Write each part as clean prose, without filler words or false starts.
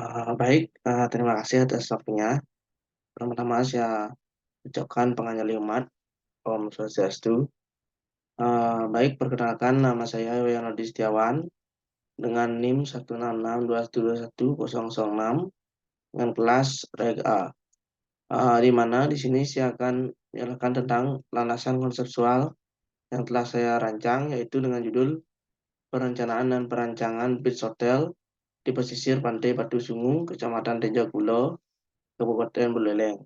Baik, terima kasih atas waktunya. Pertama-tama saya ucapkan Panganjali Umat, Om Swastiastu. Baik, perkenalkan nama saya Wiyanodi Setiawan dengan NIM 16621210006 dengan kelas Reg A. Di mana di sini saya akan menjelaskan tentang landasan konseptual yang telah saya rancang, yaitu dengan judul Perencanaan dan Perancangan Beach Hotel di Pesisir Pantai Batu Sungu, Kecamatan Tejakulo, Kabupaten Buleleng.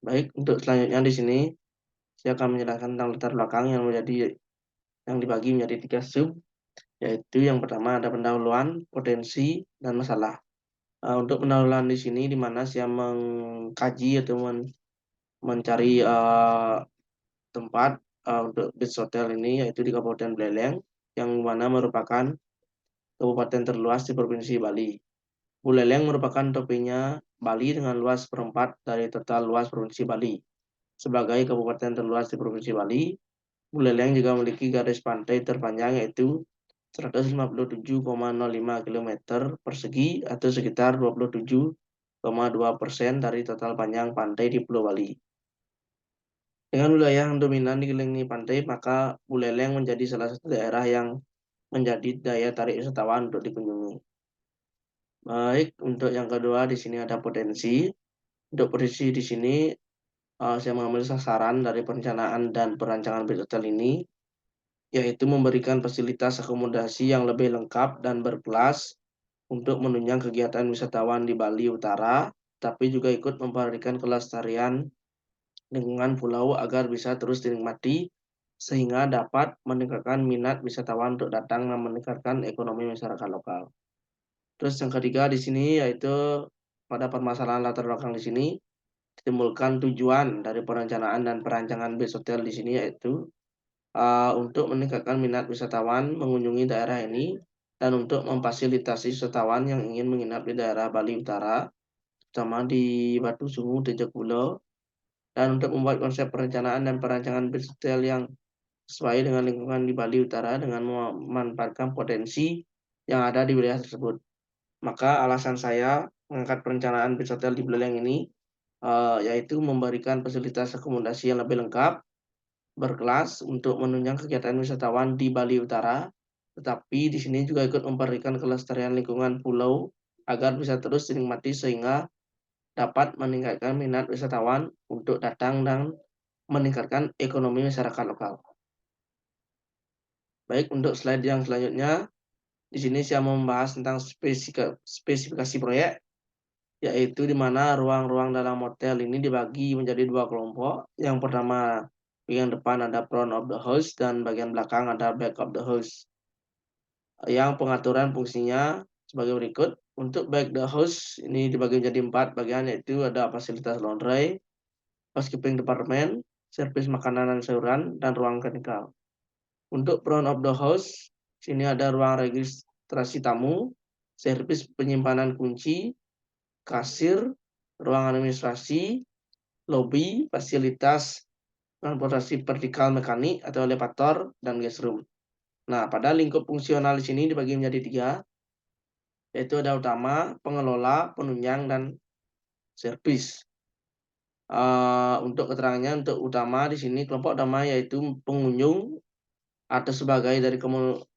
Baik, untuk selanjutnya di sini saya akan menjelaskan tentang latar belakang yang dibagi menjadi 3 sub, yaitu yang pertama ada pendahuluan, potensi, dan masalah. Untuk pendahuluan di sini di mana saya mengkaji atau mencari tempat untuk beach hotel ini, yaitu di Kabupaten Buleleng, yang mana merupakan kabupaten terluas di Provinsi Bali. Buleleng merupakan topinya Bali dengan luas seperempat dari total luas Provinsi Bali. Sebagai kabupaten terluas di Provinsi Bali, Buleleng juga memiliki garis pantai terpanjang, yaitu 157,05 km persegi atau sekitar 27,2% dari total panjang pantai di Pulau Bali. Dengan wilayah yang dominan dikelilingi pantai, maka Buleleng menjadi salah satu daerah yang menjadi daya tarik wisatawan untuk dikunjungi. Baik, untuk yang kedua di sini ada potensi. Untuk potensi di sini saya mengambil sasaran dari perencanaan dan perancangan beach hotel ini, yaitu memberikan fasilitas akomodasi yang lebih lengkap dan berkelas untuk menunjang kegiatan wisatawan di Bali Utara, tapi juga ikut memperhatikan kelestarian lingkungan pulau agar bisa terus dinikmati, sehingga dapat meningkatkan minat wisatawan untuk datang dan meningkatkan ekonomi masyarakat lokal. Terus yang ketiga di sini yaitu pada permasalahan latar belakang di sini ditimbulkan tujuan dari perencanaan dan perancangan base hotel di sini, yaitu untuk meningkatkan minat wisatawan mengunjungi daerah ini dan untuk memfasilitasi wisatawan yang ingin menginap di daerah Bali Utara, terutama di Batu Sungu, Tejakulo, dan untuk membuat konsep perencanaan dan perancangan base hotel yang sesuai dengan lingkungan di Bali Utara dengan memanfaatkan potensi yang ada di wilayah tersebut. Maka alasan saya mengangkat perencanaan base hotel di Buleleng ini yaitu memberikan fasilitas akomodasi yang lebih lengkap, berkelas untuk menunjang kegiatan wisatawan di Bali Utara, tetapi di sini juga ikut memberikan kelestarian lingkungan pulau agar bisa terus dinikmati sehingga dapat meningkatkan minat wisatawan untuk datang dan meningkatkan ekonomi masyarakat lokal. Baik, untuk slide yang selanjutnya, di sini saya membahas tentang spesifikasi proyek, yaitu di mana ruang-ruang dalam hotel ini dibagi menjadi 2 kelompok. Yang pertama, bagian depan ada front of the house dan bagian belakang ada back of the house. Yang pengaturan fungsinya sebagai berikut. Untuk back the house ini dibagi menjadi 4 bagian, yaitu ada fasilitas laundry, housekeeping department, servis makanan dan sayuran, dan ruang klinikal. Untuk front of the house, sini ada ruang registrasi tamu, servis penyimpanan kunci, kasir, ruang administrasi, lobi, fasilitas transportasi vertikal mekanik atau elevator, dan guest room. Nah, pada lingkup fungsional di sini dibagi menjadi 3, yaitu ada utama, pengelola, penunjang, dan servis. Untuk keterangannya, untuk utama di sini kelompok utama yaitu pengunjung atau sebagai dari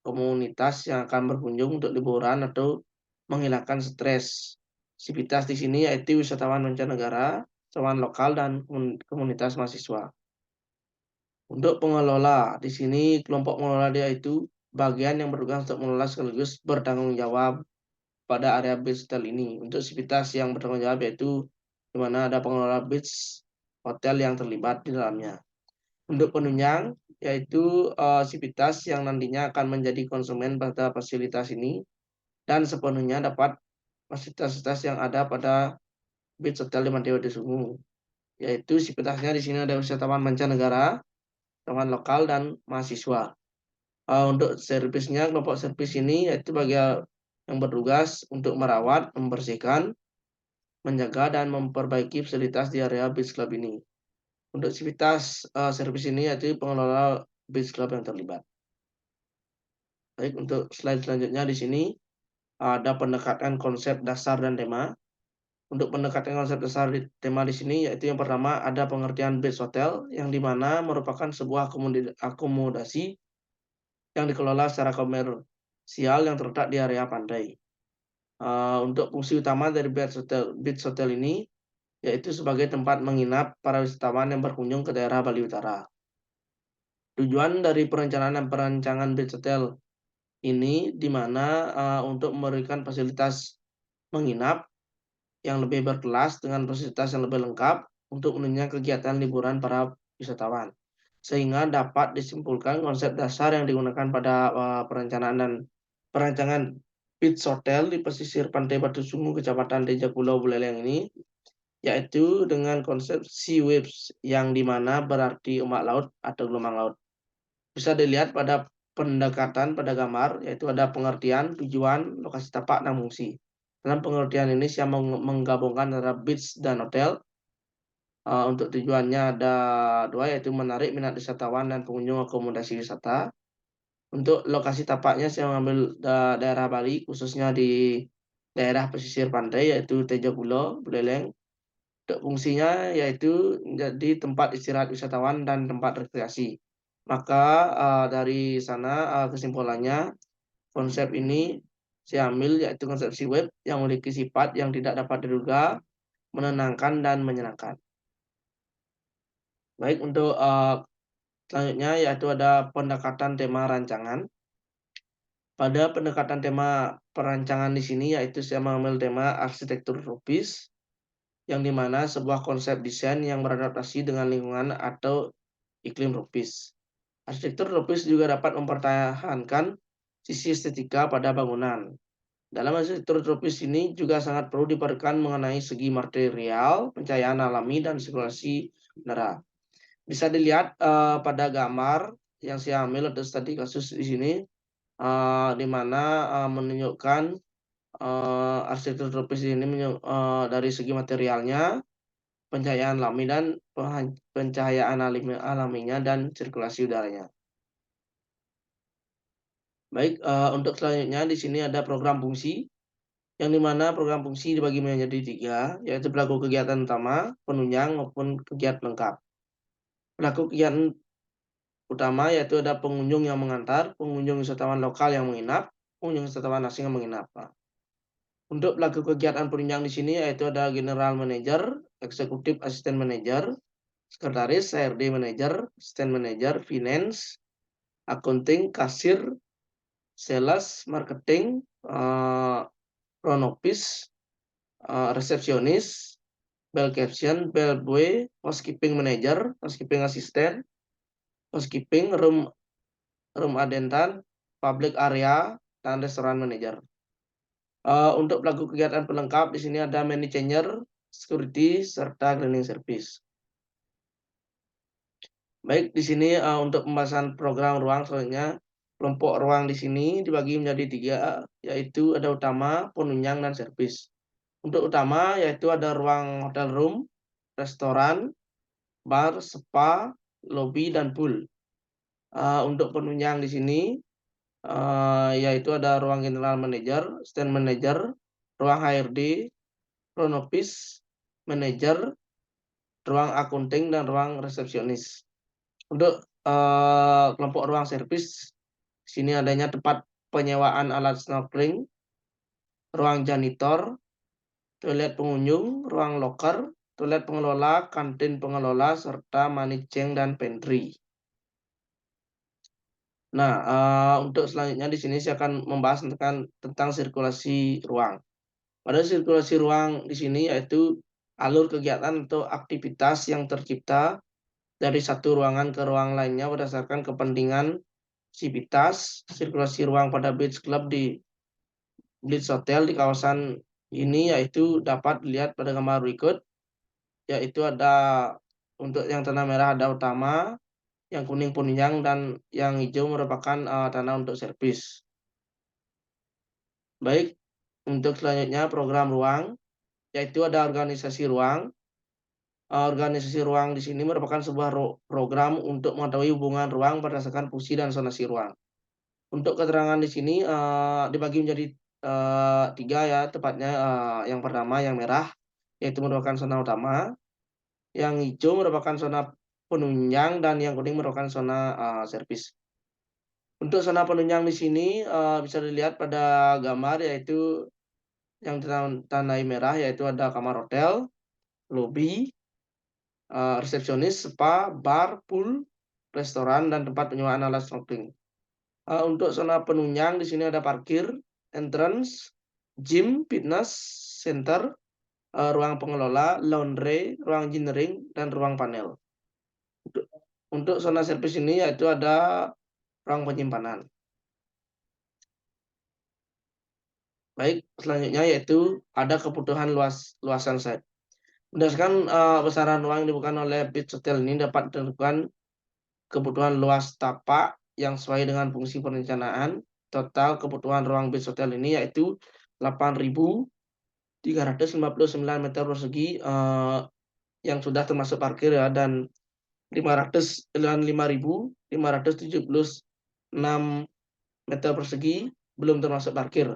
komunitas yang akan berkunjung untuk liburan atau menghilangkan stres. Sivitas di sini yaitu wisatawan mancanegara, wisatawan lokal, dan komunitas mahasiswa. Untuk pengelola, di sini kelompok pengelola dia itu bagian yang bertugas untuk mengelola sekaligus bertanggung jawab pada area beach hotel ini. Untuk sivitas yang bertanggung jawab yaitu di mana ada pengelola beach hotel yang terlibat di dalamnya. Untuk penunjang, yaitu sivitas yang nantinya akan menjadi konsumen pada fasilitas ini dan sepenuhnya dapat fasilitas yang ada pada beach hotel di Pantai Batu Sungu. Yaitu sivitasnya di sini ada wisatawan mancanegara, wisatawan lokal, dan mahasiswa. Untuk servisnya, kelompok servis ini yaitu bagian yang bertugas untuk merawat, membersihkan, menjaga, dan memperbaiki fasilitas di area beach club ini. Untuk sivitas servis ini yaitu pengelola beach club yang terlibat. Baik, untuk slide selanjutnya di sini ada pendekatan konsep dasar dan tema. Untuk pendekatan konsep dasar tema di sini yaitu yang pertama ada pengertian beach hotel yang dimana merupakan sebuah akomodasi yang dikelola secara komersial yang terletak di area pantai. Untuk fungsi utama dari beach hotel ini yaitu sebagai tempat menginap para wisatawan yang berkunjung ke daerah Bali Utara. Tujuan dari perencanaan dan perancangan beach hotel ini di mana untuk memberikan fasilitas menginap yang lebih berkelas dengan fasilitas yang lebih lengkap untuk menunjang kegiatan liburan para wisatawan. Sehingga dapat disimpulkan konsep dasar yang digunakan pada perencanaan dan perancangan beach hotel di pesisir Pantai Batu Sungu, Kecamatan Teja Pulau Buleleng ini, yaitu dengan konsep sea waves yang dimana berarti ombak laut atau gelombang laut. Bisa dilihat pada pendekatan pada gambar, yaitu ada pengertian, tujuan, lokasi tapak, dan fungsi. Dalam pengertian ini saya menggabungkan antara beach dan hotel. Untuk tujuannya ada dua, yaitu menarik minat wisatawan dan pengunjung akomodasi wisata. Untuk lokasi tapaknya saya mengambil daerah Bali, khususnya di daerah pesisir pantai, yaitu Teja Pulau, Buleleng. Untuk fungsinya yaitu menjadi tempat istirahat wisatawan dan tempat rekreasi. Maka dari sana kesimpulannya konsep ini saya ambil yaitu konsep sea wave yang memiliki sifat yang tidak dapat diduga, menenangkan dan menyenangkan. Baik, untuk selanjutnya yaitu ada pendekatan tema rancangan. Pada pendekatan tema perancangan di sini yaitu saya mengambil tema arsitektur tropis, yang dimana sebuah konsep desain yang beradaptasi dengan lingkungan atau iklim tropis. Arsitektur tropis juga dapat mempertahankan sisi estetika pada bangunan. Dalam arsitektur tropis ini juga sangat perlu diperhatikan mengenai segi material, pencahayaan alami, dan sirkulasi udara. Bisa dilihat pada gambar yang saya ambil atau studi kasus di sini, di mana menunjukkan arsitektur tropis ini dari segi materialnya, pencahayaan alami dan pencahayaan alaminya dan sirkulasi udaranya. Baik, untuk selanjutnya di sini ada program fungsi, yang dimana program fungsi dibagi menjadi tiga, yaitu pelaku kegiatan utama, penunjang, maupun kegiatan lengkap. Pelaku kegiatan utama yaitu ada pengunjung yang mengantar, pengunjung wisatawan lokal yang menginap, pengunjung wisatawan asing yang menginap. Untuk pelaku kegiatan penunjang di sini yaitu ada general manager, eksekutif asisten manager, sekretaris, HRD manager, asisten manager, finance, accounting, kasir, sales, marketing, front office, resepsionis, bell caption, bell boy, housekeeping manager, housekeeping assistant, housekeeping, room attendant, public area, dan restoran manager. Untuk pelaku kegiatan pelengkap di sini ada manager, security, serta cleaning service. Baik, di sini untuk pembahasan program ruang selanjutnya, kelompok ruang di sini dibagi menjadi tiga, yaitu ada utama, penunjang, dan servis. Untuk utama yaitu ada ruang hotel room, restoran, bar, spa, lobby, dan pool. Untuk penunjang di sini yaitu ada ruang general manager, stand manager, ruang HRD, front office, manager, ruang accounting, dan ruang resepsionis. Untuk kelompok ruang servis, di sini adanya tempat penyewaan alat snorkeling, ruang janitor, toilet pengunjung, ruang loker, toilet pengelola, kantin pengelola, serta maniceng dan pantry. Nah, untuk selanjutnya di sini saya akan membahas tentang sirkulasi ruang. Pada sirkulasi ruang di sini yaitu alur kegiatan atau aktivitas yang tercipta dari satu ruangan ke ruang lainnya berdasarkan kepentingan sivitas. Sirkulasi ruang pada beach club di beach hotel di kawasan ini yaitu dapat dilihat pada gambar berikut, yaitu ada untuk yang tanah merah ada utama, yang kuning penunjang, dan yang hijau merupakan tanah untuk servis. Baik, untuk selanjutnya program ruang, yaitu ada organisasi ruang. Organisasi ruang di sini merupakan sebuah program untuk mengetahui hubungan ruang berdasarkan fungsi dan zonasi ruang. Untuk keterangan di sini, dibagi menjadi, 3 ya tepatnya, yang pertama yang merah, yaitu merupakan zona utama, yang hijau merupakan zona penunjang, dan yang kuning merupakan zona, servis. Untuk zona penunjang di sini, bisa dilihat pada gambar, yaitu yang ditandai merah, yaitu ada kamar hotel, lobi, resepsionis, spa, bar, pool, restoran, dan tempat penyewaan alat snorkeling. Untuk zona penunjang di sini ada parkir, entrance, gym, fitness center, ruang pengelola, laundry, ruang engineering, dan ruang panel. Untuk untuk zona servis ini yaitu ada ruang penyimpanan. Baik, selanjutnya yaitu ada kebutuhan luasan site. Berdasarkan, besaran ruang yang dibutuhkan oleh Beach Hotel ini dapat ditentukan kebutuhan luas tapak yang sesuai dengan fungsi perencanaan. Total kebutuhan ruang Beach Hotel ini yaitu 8.359 meter persegi, yang sudah termasuk parkir ya, dan 5.576 meter persegi belum termasuk parkir.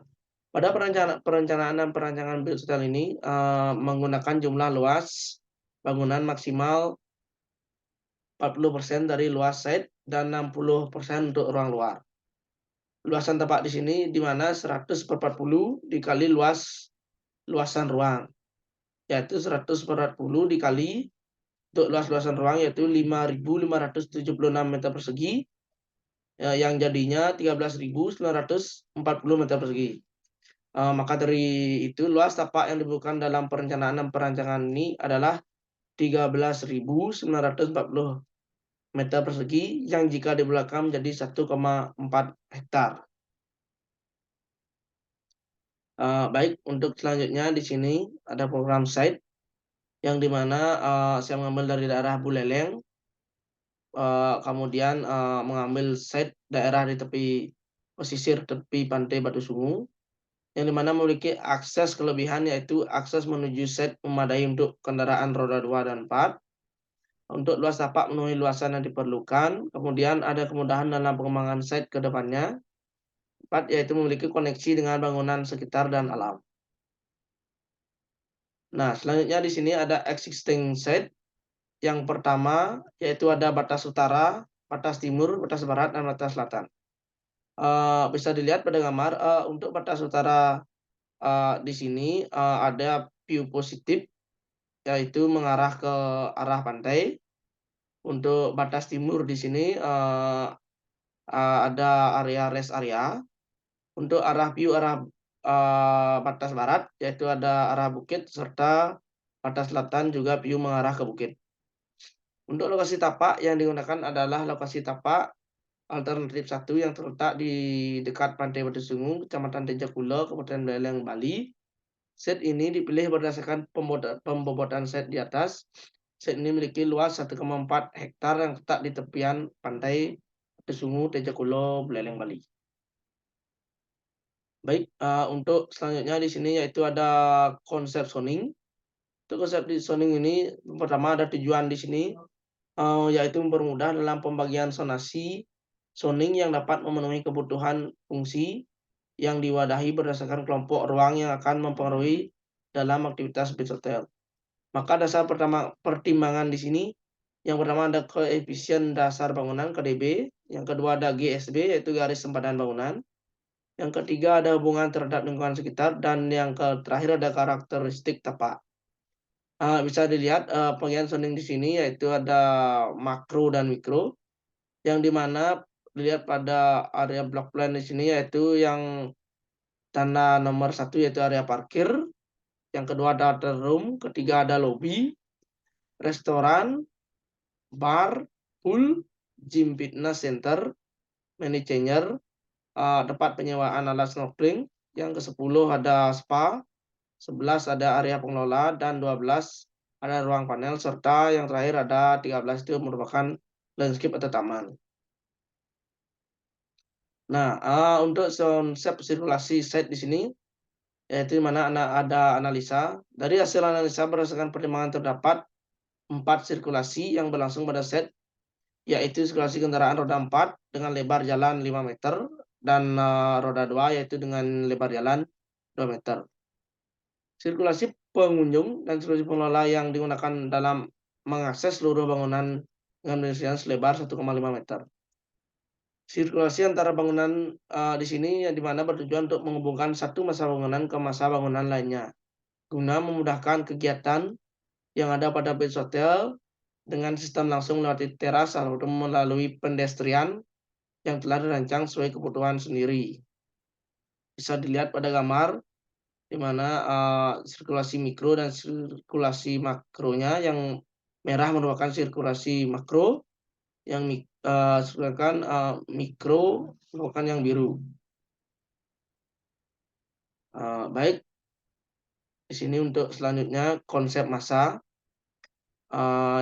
Pada perencanaan dan perancangan Beach Hotel ini, menggunakan jumlah luas bangunan maksimal 40% dari luas site dan 60% untuk ruang luar. Luasan tapak di sini di mana 100/40 dikali luasan ruang, yaitu 100/40 dikali untuk luasan ruang yaitu 5.576 meter persegi, yang jadinya 13.940 meter persegi. Maka dari itu luas tapak yang dibutuhkan dalam perencanaan dan perancangan ini adalah 13.940 meter persegi yang jika dibulatkan menjadi 1,4 hektar. Baik, untuk selanjutnya di sini ada program site yang dimana saya mengambil dari daerah Buleleng, kemudian mengambil site daerah di tepi pesisir tepi pantai Batu Sungu, yang dimana memiliki akses kelebihan yaitu akses menuju site memadai untuk kendaraan roda 2 dan 4. Untuk luas tapak memenuhi luasan yang diperlukan, kemudian ada kemudahan dalam pengembangan site ke depannya. 4, yaitu memiliki koneksi dengan bangunan sekitar dan alam. Nah, selanjutnya di sini ada existing site. Yang pertama yaitu ada batas utara, batas timur, batas barat, dan batas selatan. Bisa dilihat pada gambar, untuk batas utara, di sini, ada view positif, yaitu mengarah ke arah pantai. Untuk batas timur di sini, ada area rest area. Untuk arah batas barat, yaitu ada arah bukit, serta batas selatan juga view mengarah ke bukit. Untuk lokasi tapak yang digunakan adalah lokasi tapak alternatif 1 yang terletak di dekat Pantai Batu Sungu, Kecamatan Tejakula, Kabupaten Buleleng, Bali. Set ini dipilih berdasarkan pembobotan set di atas. Set ini memiliki luas 1,4 hektar yang terletak di tepian Pantai Batu Sungu, Tejakula, Buleleng, Bali. Baik, untuk selanjutnya di sini yaitu ada konsep zoning. Untuk konsep di zoning ini pertama ada tujuan di sini, yaitu mempermudah dalam pembagian zonasi zoning yang dapat memenuhi kebutuhan fungsi yang diwadahi berdasarkan kelompok ruang yang akan mempengaruhi dalam aktivitas Beach Hotel. Maka dasar pertimbangan di sini, yang pertama ada koefisien dasar bangunan KDB, yang kedua ada GSB yaitu garis sempadan bangunan, yang ketiga ada hubungan terhadap lingkungan sekitar, dan yang terakhir ada karakteristik tapak. Bisa dilihat, pembagian zoning di sini yaitu ada makro dan mikro, yang dimana dilihat pada area block plan di sini yaitu yang tanda nomor 1 yaitu area parkir, yang kedua ada hotel room, ketiga ada lobby, restoran, bar, pool, gym, fitness center, money changer, tempat penyewaan alat snorkeling, yang ke-10 ada spa, 11 ada area pengelola, dan 12 ada ruang panel, serta yang terakhir ada 13 itu merupakan landscape atau taman. Nah, untuk konsep sirkulasi site di sini yaitu di mana ada analisa. Dari hasil analisa berdasarkan pertimbangan terdapat 4 sirkulasi yang berlangsung pada set, yaitu sirkulasi kendaraan roda 4 dengan lebar jalan 5 meter dan roda 2 yaitu dengan lebar jalan 2 meter. Sirkulasi pengunjung dan sirkulasi pengelola yang digunakan dalam mengakses seluruh bangunan dengan pedestrian selebar 1,5 meter. Sirkulasi antara bangunan di sini yang dimana bertujuan untuk menghubungkan satu masa bangunan ke masa bangunan lainnya, guna memudahkan kegiatan yang ada pada base hotel dengan sistem langsung melewati teras atau melalui pedestrian yang telah dirancang sesuai kebutuhan sendiri. Bisa dilihat pada gambar di mana sirkulasi mikro dan sirkulasi makronya. Yang merah merupakan sirkulasi makro, yang sedangkan mikro merupakan yang biru. Baik, di sini untuk selanjutnya konsep massa.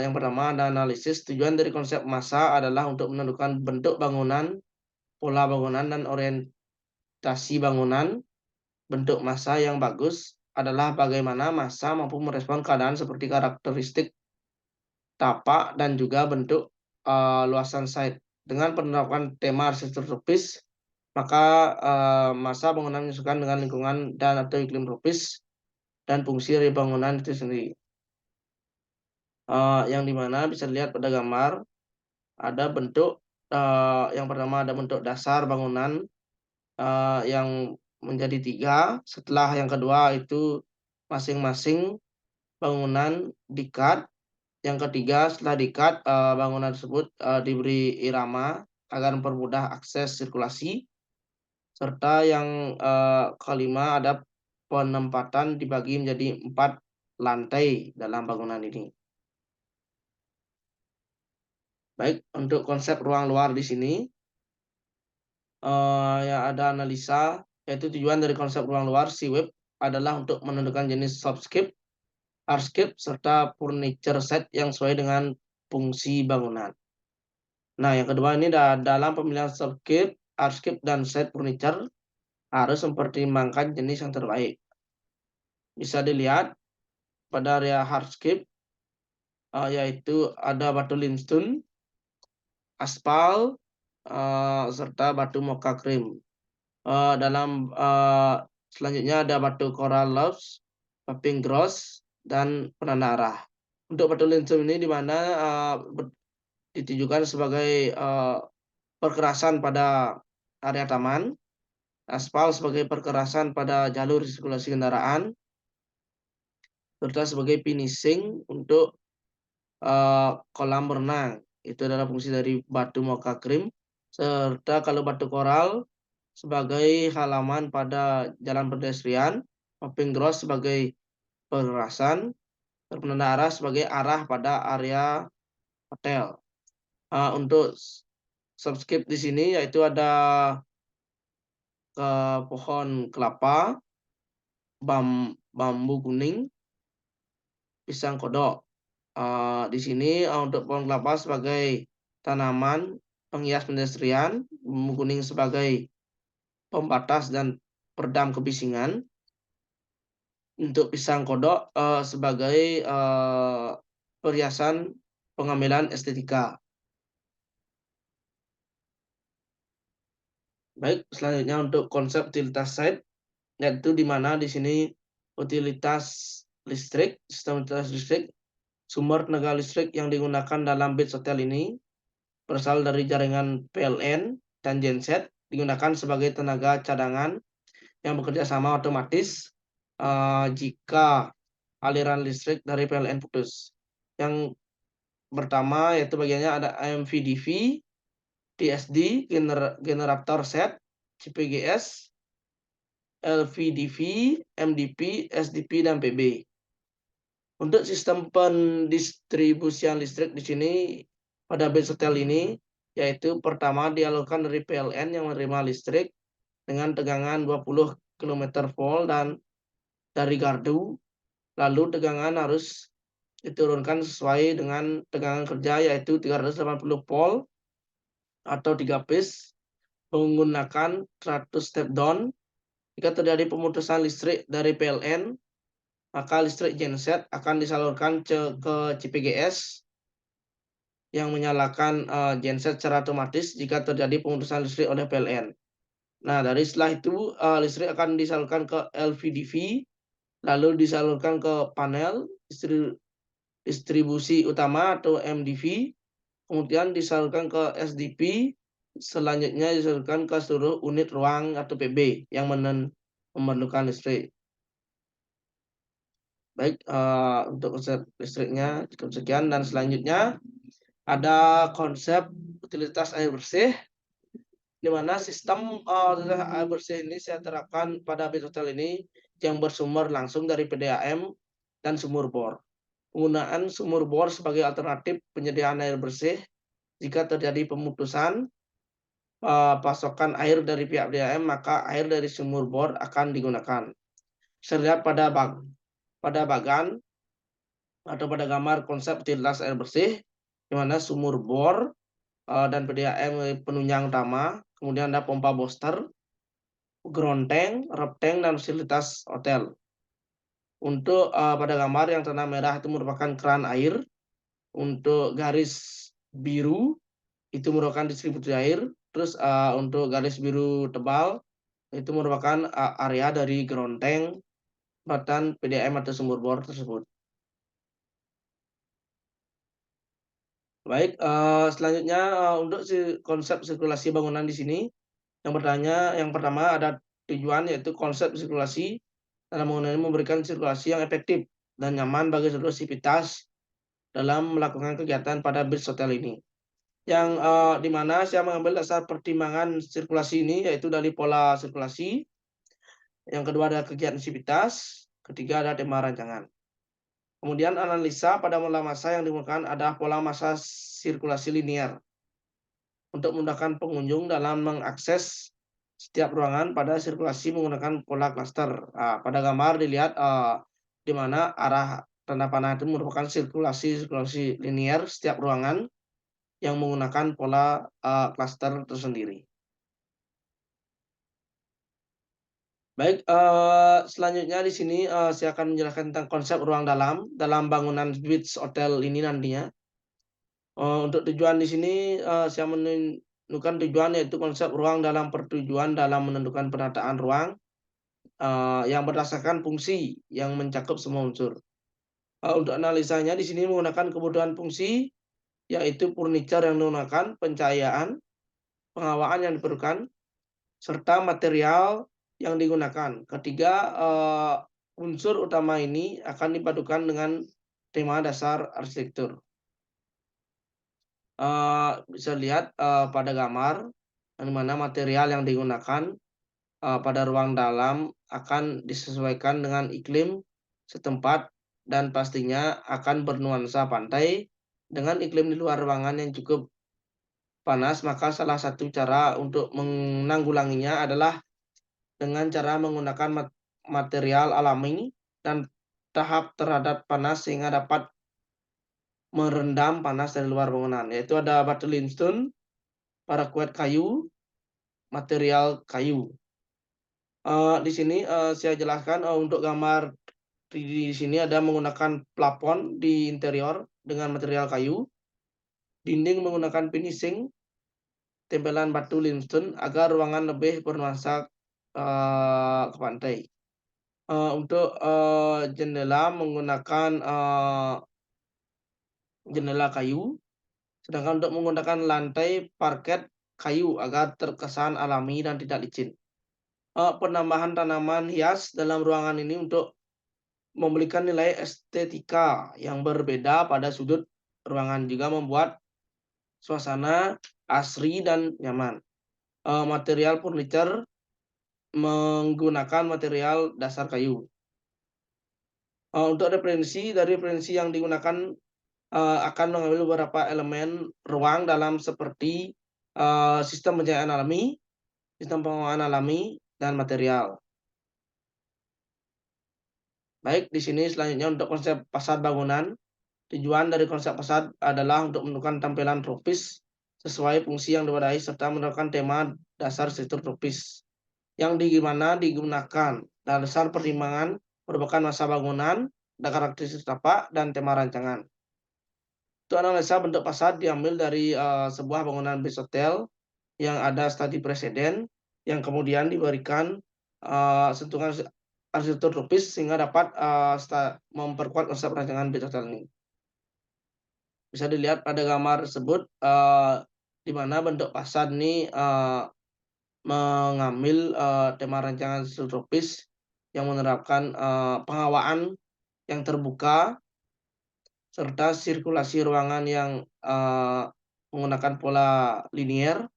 Yang pertama ada analisis. Tujuan dari konsep massa adalah untuk menentukan bentuk bangunan, pola bangunan, dan orientasi bangunan. Bentuk massa yang bagus adalah bagaimana massa mampu merespon keadaan seperti karakteristik tapak dan juga bentuk luasan site. Dengan penerapan tema arsitektur tropis, maka massa bangunan menyesuaikan dengan lingkungan dan atau iklim tropis dan fungsi dari bangunan itu sendiri. Yang dimana bisa dilihat pada gambar ada bentuk yang pertama ada bentuk dasar bangunan yang menjadi 3. Setelah yang kedua itu masing-masing bangunan di-cut. Yang ketiga setelah di-cut bangunan tersebut diberi irama agar mempermudah akses sirkulasi. Serta yang kelima ada penempatan dibagi menjadi 4 lantai dalam bangunan ini. Baik, untuk konsep ruang luar di sini yang ada analisa, yaitu tujuan dari konsep ruang luar SeaWeb adalah untuk menentukan jenis softscape, hardscape, serta furniture set yang sesuai dengan fungsi bangunan. Nah, yang kedua ini dalam pemilihan softscape, hardscape, dan set furniture harus mempertimbangkan jenis yang terbaik. Bisa dilihat pada area hardscape yaitu ada batu limestone, aspal, serta batu mocha cream. Dalam selanjutnya ada batu coral loves, paving gross, dan penanda arah. Untuk batu limestone ini di mana ditujukan sebagai perkerasan pada area taman, aspal sebagai perkerasan pada jalur sirkulasi kendaraan, serta sebagai finishing untuk kolam renang. Itu adalah fungsi dari batu mocha cream. Serta kalau batu koral sebagai halaman pada jalan pedestrian, paving gross sebagai perkerasan, dan penanda arah sebagai arah pada area hotel. Untuk subscript di sini yaitu ada pohon kelapa, bambu kuning, pisang kodok. Di sini untuk pohon kelapa sebagai tanaman penghias pedestrian, bambu kuning sebagai pembatas dan peredam kebisingan. Untuk pisang kodok sebagai perhiasan pengambilan estetika. Baik, selanjutnya untuk konsep utilitas site, yaitu di mana di sini utilitas listrik, sistem utilitas listrik, sumber tenaga listrik yang digunakan dalam base hotel ini berasal dari jaringan PLN dan genset, digunakan sebagai tenaga cadangan yang bekerja sama otomatis jika aliran listrik dari PLN putus. Yang pertama yaitu bagiannya ada MVDV, DSD, generator set, CPGS, LVDV, MDP, SDP, dan PB. Untuk sistem pendistribusian listrik di sini pada base hotel ini, yaitu pertama dialurkan dari PLN yang menerima listrik dengan tegangan 20 km volt dan dari gardu, lalu tegangan harus diturunkan sesuai dengan tegangan kerja yaitu 380 volt atau 3 phase menggunakan 100 step down. Jika terjadi pemutusan listrik dari PLN, maka listrik genset akan disalurkan ke CPGS yang menyalakan genset secara otomatis jika terjadi pemutusan listrik oleh PLN. Nah, dari setelah itu listrik akan disalurkan ke LVDV, lalu disalurkan ke panel distribusi utama atau MDV, kemudian disalurkan ke SDP, selanjutnya disalurkan ke seluruh unit ruang atau PB yang memerlukan listrik. Baik, untuk konsep listriknya cukup sekian, dan selanjutnya ada konsep utilitas air bersih, di mana sistem air bersih ini saya terapkan pada bis hotel ini yang bersumber langsung dari PDAM dan sumur bor. Penggunaan sumur bor sebagai alternatif penyediaan air bersih jika terjadi pemutusan pasokan air dari pihak PDAM, maka air dari sumur bor akan digunakan. Saya lihat pada bagan atau pada gambar konsep utilitas air bersih, di mana sumur bor dan PDAM penunjang utama, kemudian ada pompa booster, ground tank, rep tank, dan fasilitas hotel. Untuk pada gambar yang tanda merah itu merupakan keran air, untuk garis biru itu merupakan distribusi air, terus untuk garis biru tebal itu merupakan area dari ground tank dan PDAM atau sumur bor tersebut. Baik, selanjutnya untuk konsep sirkulasi bangunan di sini, yang pertama ada tujuan, yaitu konsep sirkulasi dalam bangunan ini memberikan sirkulasi yang efektif dan nyaman bagi seluruh sivitas dalam melakukan kegiatan pada bis hotel ini. Yang di mana saya mengambil dasar pertimbangan sirkulasi ini, yaitu dari pola sirkulasi, yang kedua ada kegiatan sivitas, ketiga ada tema rancangan. Kemudian analisa pada pola massa yang digunakan ada pola massa sirkulasi linear untuk memudahkan pengunjung dalam mengakses setiap ruangan pada sirkulasi menggunakan pola klaster. Pada gambar dilihat di mana arah tanda panah itu merupakan sirkulasi linear setiap ruangan yang menggunakan pola klaster tersendiri. Baik, selanjutnya di sini saya akan menjelaskan tentang konsep ruang dalam bangunan beach hotel ini nantinya. Untuk tujuan di sini saya menentukan tujuan, yaitu konsep ruang dalam pertujuan dalam menentukan penataan ruang yang berdasarkan fungsi yang mencakup semua unsur. Untuk analisanya di sini menggunakan kebutuhan fungsi, yaitu furniture yang digunakan, pencahayaan, pengawaan yang diperlukan, serta material yang digunakan. Ketiga unsur utama ini akan dipadukan dengan tema dasar arsitektur. Bisa lihat pada gambar, di mana material yang digunakan pada ruang dalam akan disesuaikan dengan iklim setempat dan pastinya akan bernuansa pantai. Dengan iklim di luar ruangan yang cukup panas, maka salah satu cara untuk menanggulanginya adalah dengan cara menggunakan material alami dan tahap terhadap panas sehingga dapat merendam panas dari luar bangunan, yaitu ada batu limestone, paraquat kayu, material kayu. Di sini saya jelaskan untuk gambar di sini ada menggunakan plafon di interior dengan material kayu, dinding menggunakan finishing tempelan batu limestone agar ruangan lebih bernuansa ke pantai. Untuk jendela menggunakan jendela kayu, sedangkan untuk menggunakan lantai parket kayu agar terkesan alami dan tidak licin. Penambahan tanaman hias dalam ruangan ini untuk memberikan nilai estetika yang berbeda pada sudut ruangan, juga membuat suasana asri dan nyaman. Material furniture menggunakan material dasar kayu. Untuk referensi yang digunakan akan mengambil beberapa elemen ruang dalam seperti sistem pencahayaan alami, sistem pengawaan alami, dan material. Baik, di sini selanjutnya untuk konsep fasad bangunan. Tujuan dari konsep fasad adalah untuk menentukan tampilan tropis sesuai fungsi yang diwadahi serta menerapkan tema dasar struktur tropis yang dimana digunakan dasar pertimbangan merupakan masa bangunan, dan karakteristik tapak, dan tema rancangan. Untuk analisa bentuk fasad diambil dari sebuah bangunan base hotel yang ada studi presiden yang kemudian diberikan sentuhan arsitektur tropis sehingga dapat memperkuat konsep rancangan base hotel ini. Bisa dilihat pada gambar tersebut di mana bentuk fasad ini mengambil tema rancangan tropis yang menerapkan penghawaan yang terbuka serta sirkulasi ruangan yang menggunakan pola linier.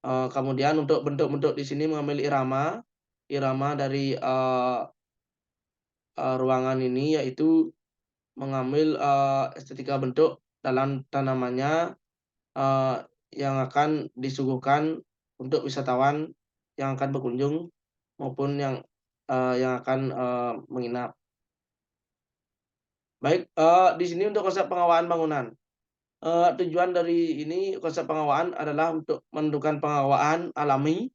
Kemudian untuk bentuk-bentuk di sini mengambil irama dari ruangan ini, yaitu mengambil estetika bentuk dalam tanamannya yang akan disuguhkan untuk wisatawan yang akan berkunjung maupun yang akan menginap. Baik, di sini untuk konsep penghawaan bangunan. Tujuan dari ini konsep penghawaan adalah untuk menentukan penghawaan alami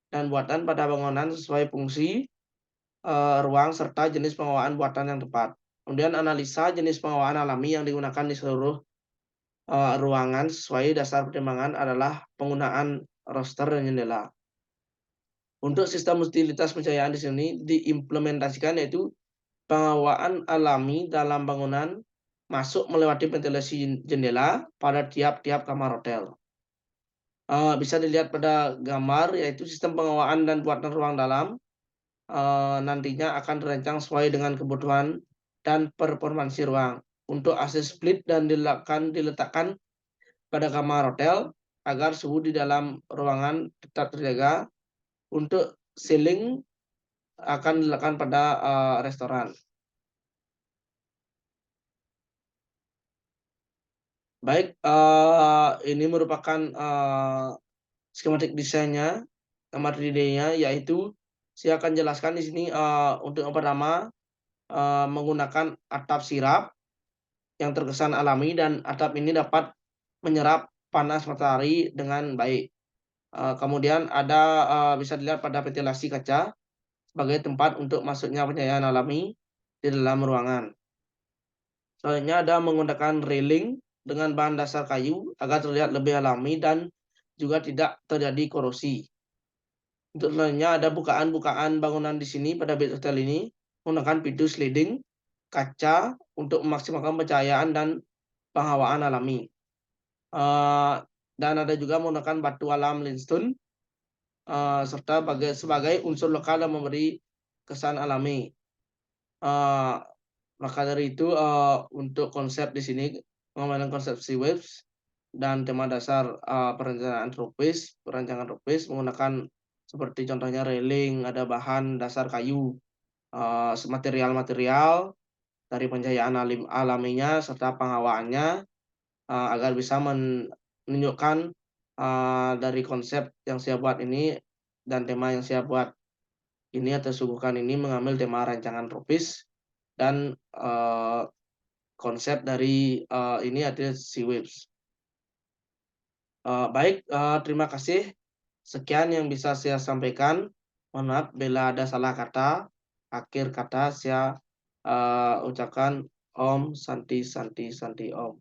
dan buatan pada bangunan sesuai fungsi, ruang, serta jenis penghawaan buatan yang tepat. Kemudian analisa jenis penghawaan alami yang digunakan di seluruh ruangan sesuai dasar pertimbangan adalah penggunaan roster dan jendela. Untuk sistem utilitas pencahayaan di sini diimplementasikan, yaitu penghawaan alami dalam bangunan masuk melewati ventilasi jendela pada tiap-tiap kamar hotel. Bisa dilihat pada gambar, yaitu sistem penghawaan dan buatan ruang dalam nantinya akan dirancang sesuai dengan kebutuhan dan performansi ruang. Untuk AC split dan diletakkan pada kamar hotel agar suhu di dalam ruangan tetap terjaga. Untuk ceiling akan dilakukan pada restoran. Baik, ini merupakan skematik desainnya, gambar 3D-nya, yaitu saya akan jelaskan di sini untuk yang pertama menggunakan atap sirap yang terkesan alami, dan atap ini dapat menyerap panas matahari dengan baik. Kemudian ada bisa dilihat pada ventilasi kaca sebagai tempat untuk masuknya pencahayaan alami di dalam ruangan. Selanjutnya ada menggunakan railing dengan bahan dasar kayu agar terlihat lebih alami dan juga tidak terjadi korosi. Untuk selanjutnya ada bukaan-bukaan bangunan di sini pada base hotel ini menggunakan pintu sliding kaca untuk memaksimalkan pencahayaan dan penghawaan alami. Dan ada juga menggunakan batu alam limestone serta sebagai unsur lokal yang memberi kesan alami. Maka dari itu untuk konsep di sini mengambil konsep C-Waves dan tema dasar perancangan tropis menggunakan seperti contohnya railing, ada bahan dasar kayu, material-material dari pencahayaan alaminya serta penghawaannya agar bisa menunjukkan dari konsep yang saya buat ini dan tema yang saya buat ini atau suguhkan ini mengambil tema rancangan tropis dan konsep dari ini adalah C-Waves. Baik, terima kasih. Sekian yang bisa saya sampaikan. Mohon maaf bila ada salah kata. Akhir kata saya ucapkan Om Santi Santi Santi Om.